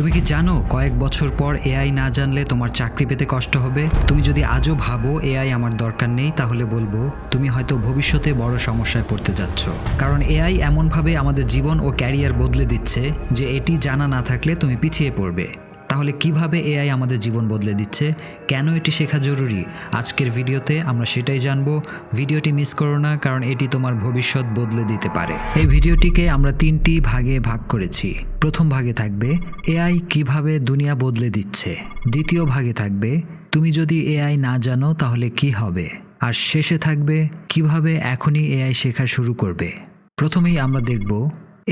তুমি কি জানো কয়েক বছর পর এআই না জানলে তোমার চাকরি পেতে কষ্ট হবে? তুমি যদি আজও ভাবো এআই আমার দরকার নেই, তাহলে বলবো তুমি হয়তো ভবিষ্যতে বড় সমস্যায় পড়তে যাচ্ছ। কারণ এআই এমনভাবে আমাদের জীবন ও ক্যারিয়ার বদলে দিচ্ছে যে এটি জানা না থাকলে তুমি পিছিয়ে পড়বে। তাহলে কিভাবে এআই আমাদের জীবন বদলে দিচ্ছে, কেন এটি শেখা জরুরি, আজকের ভিডিওতে আমরা সেটাই জানবো। ভিডিওটি মিস করো না, কারণ এটি তোমার ভবিষ্যৎ বদলে দিতে পারে। এই ভিডিওটিকে আমরা 3টি ভাগে ভাগ করেছি। প্রথম ভাগে থাকবে এআই কিভাবে দুনিয়া বদলে দিচ্ছে, দ্বিতীয় ভাগে থাকবে তুমি যদি এআই না জানো তাহলে কি হবে, আর শেষে থাকবে কিভাবে এখনই এআই শেখা শুরু করবে। প্রথমেই আমরা দেখব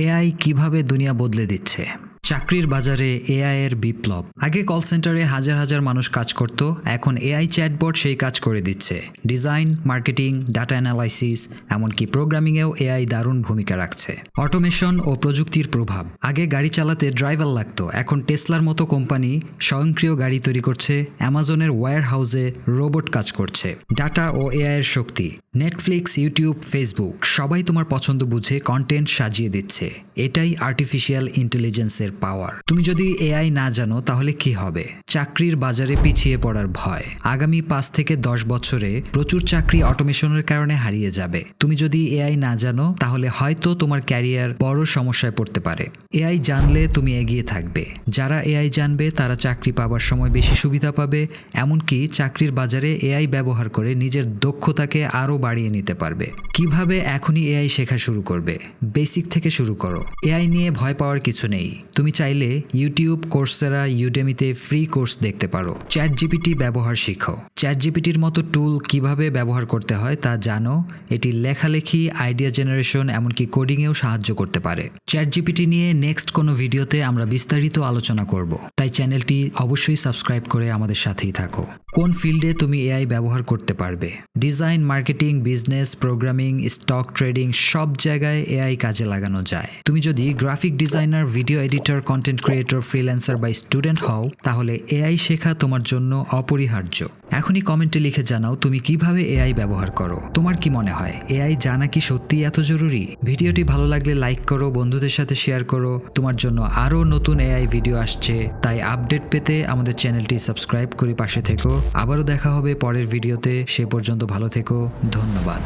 এআই কিভাবে দুনিয়া বদলে দিচ্ছে। চাকরির বাজারে এআই এর বিপ্লব। আগে কল সেন্টারে হাজার হাজার মানুষ কাজ করত, এখন এআই চ্যাটবট সেই কাজ করে দিচ্ছে। ডিজাইন, মার্কেটিং, ডাটা অ্যানালাইসিস, এমনকি প্রোগ্রামিংয়েও এআই দারুণ ভূমিকা রাখছে। অটোমেশন ও প্রযুক্তির প্রভাব। আগে গাড়ি চালাতে ড্রাইভার লাগতো, এখন টেসলার মতো কোম্পানি স্বয়ংক্রিয় গাড়ি তৈরি করছে, অ্যামাজনের ওয়্যার হাউসে রোবট কাজ করছে। ডাটা ও এআই এর শক্তি। নেটফ্লিক্স, ইউটিউব, ফেসবুক সবাই তোমার পছন্দ বুঝে কন্টেন্ট সাজিয়ে দিচ্ছে। এটাই আর্টিফিশিয়াল ইন্টেলিজেন্সের পাওয়ার। তুমি যদি এআই না জানো তাহলে কি হবে? চাকরির বাজারে পিছিয়ে পড়ার ভয়। আগামী 5 থেকে 10 বছরে প্রচুর চাকরি অটোমেশনের কারণে হারিয়ে যাবে। তুমি যদি এআই না জানো তাহলে হয়তো তোমার ক্যারিয়ার বড় সমস্যায় পড়তে পারে। এআই জানলে তুমি এগিয়ে থাকবে। যারা এআই জানবে তারা চাকরি পাবার সময় বেশি সুবিধা পাবে, এমনকি চাকরির বাজারে এআই ব্যবহার করে নিজের দক্ষতাকে আরও বাড়িয়ে নিতে পারবে। কিভাবে এখনই এআই শেখা শুরু করবে? বেসিক থেকে শুরু করো। এআই নিয়ে ভয় পাওয়ার কিছু নেই। তুমি চাইলে ইউটিউব, কোর্সেরা, ইউডেমিতে ফ্রি কোর্স দেখতে পারো। চ্যাট জিপিটি ব্যবহার শিখো। চ্যাট জিপিটির মতো টুল কিভাবে ব্যবহার করতে হয় তা জানো। এটি লেখালেখি, আইডিয়া জেনারেশন, এমনকি কোডিংয়েও সাহায্য করতে পারে। চ্যাট জিপিটি নিয়ে নেক্সট কোনো ভিডিওতে আমরা বিস্তারিত আলোচনা করব, তাই চ্যানেলটি অবশ্যই সাবস্ক্রাইব করে আমাদের সাথেই থাকো। কোন ফিল্ডে তুমি এআই ব্যবহার করতে পারবে? Design, marketing, business, programming, stock trading সব জায়গায় এআই কাজে লাগানো যায়। তুমি যদি graphic designer, video editor, content creator, freelancer বা স্টুডেন্ট হও তাহলে এআই শেখা তোমার জন্য অপরিহার্য। এখনই কমেন্টে লিখে জানাও তুমি কিভাবে এআই ব্যবহার করো। তোমার কি মনে হয় এআই জানা কি সত্যিই এত জরুরি? ভিডিওটি ভালো লাগলে লাইক করো, বন্ধুদের সাথে শেয়ার করো। তোমার জন্য আরও নতুন এআই ভিডিও আসছে, তাই আপডেট পেতে আমাদের চ্যানেলটি সাবস্ক্রাইব করে পাশে থেকো। আবারও দেখা হবে পরের ভিডিওতে। সে পর্যন্ত ভালো থেকো। ধন্যবাদ।